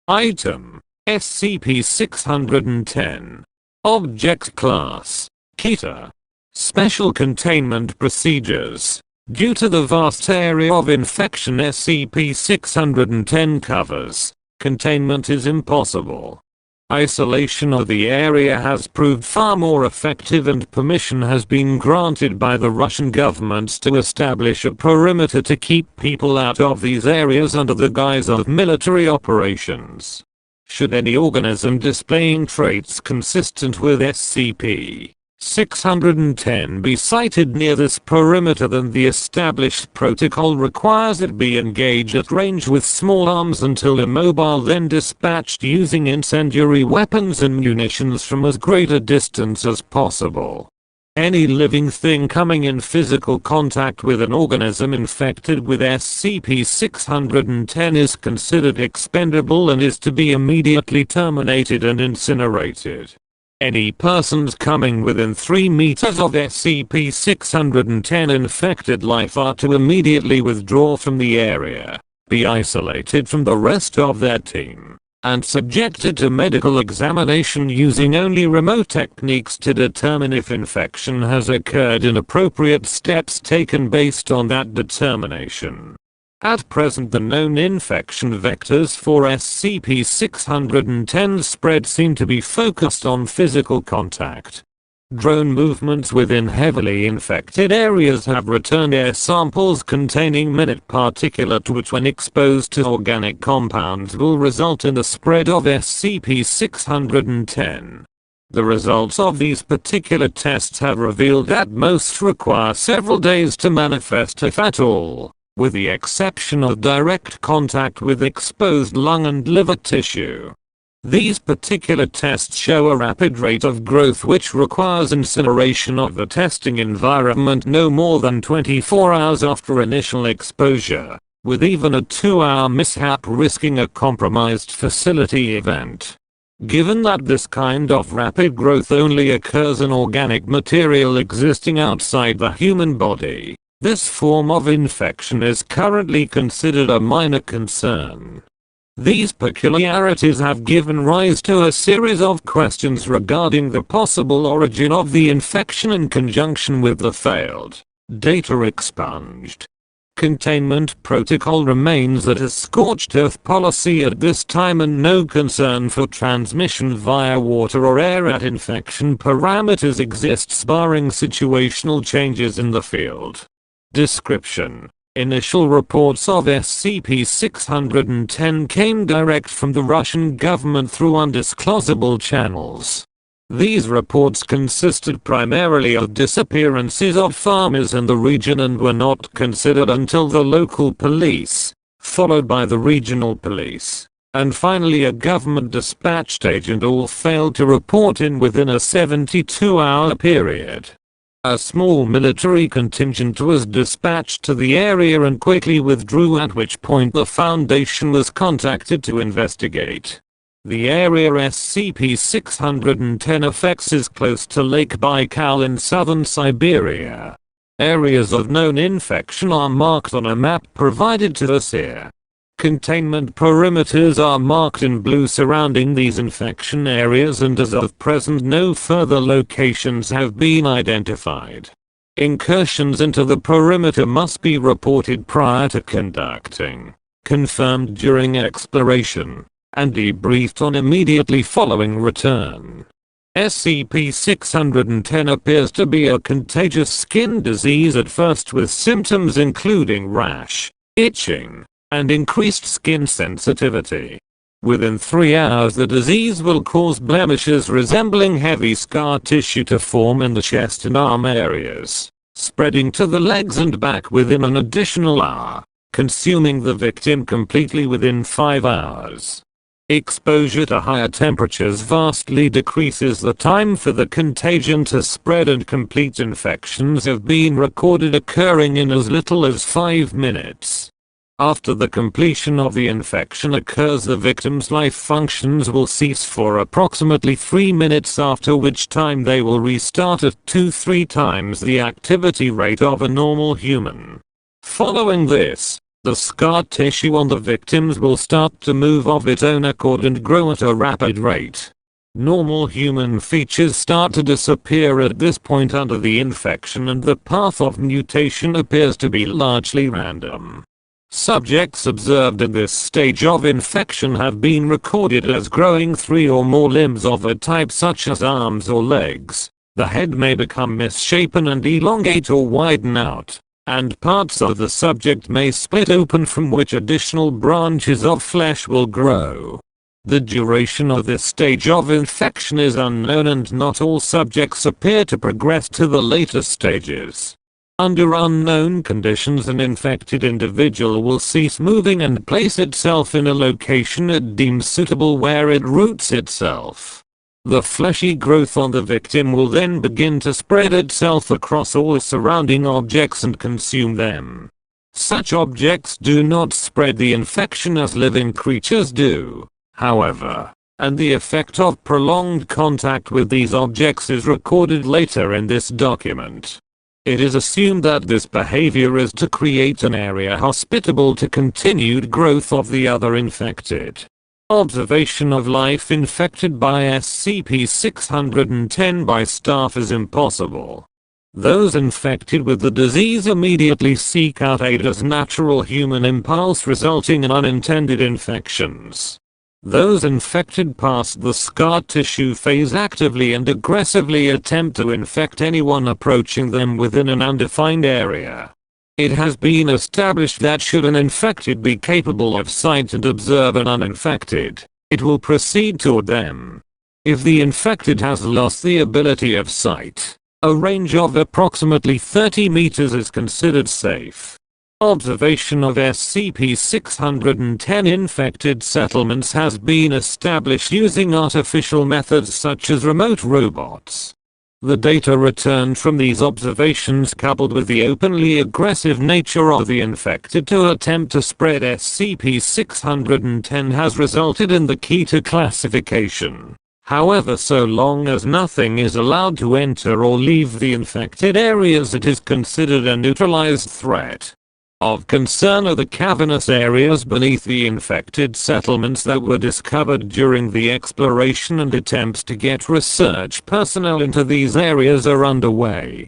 Item: SCP-610. Object Class: Keter. Special Containment Procedures. Due to the vast area of infection SCP-610 covers, containment is impossible. Isolation of the area has proved far more effective, and permission has been granted by the Russian government to establish a perimeter to keep people out of these areas under the guise of military operations. Should any organism displaying traits consistent with SCP-610 be sighted near this perimeter, then the established protocol requires it be engaged at range with small arms until immobile, then dispatched using incendiary weapons and munitions from as great a distance as possible. Any living thing coming in physical contact with an organism infected with SCP-610 is considered expendable and is to be immediately terminated and incinerated. Any persons coming within 3 meters of SCP-610 infected life are to immediately withdraw from the area, be isolated from the rest of their team, and subjected to medical examination using only remote techniques to determine if infection has occurred, and appropriate steps taken based on that determination. At present, the known infection vectors for SCP-610 spread seem to be focused on physical contact. Drone movements within heavily infected areas have returned air samples containing minute particulate which, when exposed to organic compounds, will result in the spread of SCP-610. The results of these particular tests have revealed that most require several days to manifest, if at all, with the exception of direct contact with exposed lung and liver tissue. These particular tests show a rapid rate of growth which requires incineration of the testing environment no more than 24 hours after initial exposure, with even a 2-hour mishap risking a compromised facility event. Given that this kind of rapid growth only occurs in organic material existing outside the human body, this form of infection is currently considered a minor concern. These peculiarities have given rise to a series of questions regarding the possible origin of the infection in conjunction with the failed, data expunged, containment protocol remains at a scorched earth policy at this time, and no concern for transmission via water or air at infection parameters exists, barring situational changes in the field. Description: initial reports of SCP-610 came direct from the Russian government through undisclosable channels. These reports consisted primarily of disappearances of farmers in the region and were not considered until the local police, followed by the regional police, and finally a government dispatched agent, all failed to report in within a 72-hour period. A small military contingent was dispatched to the area and quickly withdrew, at which point the Foundation was contacted to investigate. The area SCP-610 affects is close to Lake Baikal in southern Siberia. Areas of known infection are marked on a map provided to us here. Containment perimeters are marked in blue surrounding these infection areas, and as of present no further locations have been identified. Incursions into the perimeter must be reported prior to conducting, confirmed during exploration, and debriefed on immediately following return. SCP-610 appears to be a contagious skin disease at first, with symptoms including rash, itching, and increased skin sensitivity. Within 3 hours the disease will cause blemishes resembling heavy scar tissue to form in the chest and arm areas, spreading to the legs and back within an additional hour, consuming the victim completely within 5 hours. Exposure to higher temperatures vastly decreases the time for the contagion to spread, and complete infections have been recorded occurring in as little as 5 minutes. After the completion of the infection occurs, the victim's life functions will cease for approximately 3 minutes, after which time they will restart at 2-3 times the activity rate of a normal human. Following this, The scar tissue on the victims will start to move of its own accord and grow at a rapid rate. Normal human features start to disappear at this point under the infection, and the path of mutation appears to be largely random. Subjects observed in this stage of infection have been recorded as growing 3 or more limbs of a type, such as arms or legs. The head may become misshapen and elongate or widen out, and parts of the subject may split open, from which additional branches of flesh will grow. The duration of this stage of infection is unknown, and not all subjects appear to progress to the later stages. Under unknown conditions, an infected individual will cease moving and place itself in a location it deems suitable, where it roots itself. The fleshy growth on the victim will then begin to spread itself across all surrounding objects and consume them. Such objects do not spread the infection as living creatures do, however, and the effect of prolonged contact with these objects is recorded later in this document. It is assumed that this behavior is to create an area hospitable to continued growth of the other infected. Observation of life infected by SCP-610 by staff is impossible. Those infected with the disease immediately seek out aid as natural human impulse, resulting in unintended infections. Those infected past the scar tissue phase actively and aggressively attempt to infect anyone approaching them within an undefined area. It has been established that should an infected be capable of sight and observe an uninfected, it will proceed toward them. If the infected has lost the ability of sight, a range of approximately 30 meters is considered safe. Observation of SCP-610 infected settlements has been established using artificial methods such as remote robots. The data returned from these observations, coupled with the openly aggressive nature of the infected to attempt to spread SCP-610, has resulted in the key to classification. However, so long as nothing is allowed to enter or leave the infected areas, it is considered a neutralized threat. Of concern are the cavernous areas beneath the infected settlements that were discovered during the exploration, and attempts to get research personnel into these areas are underway.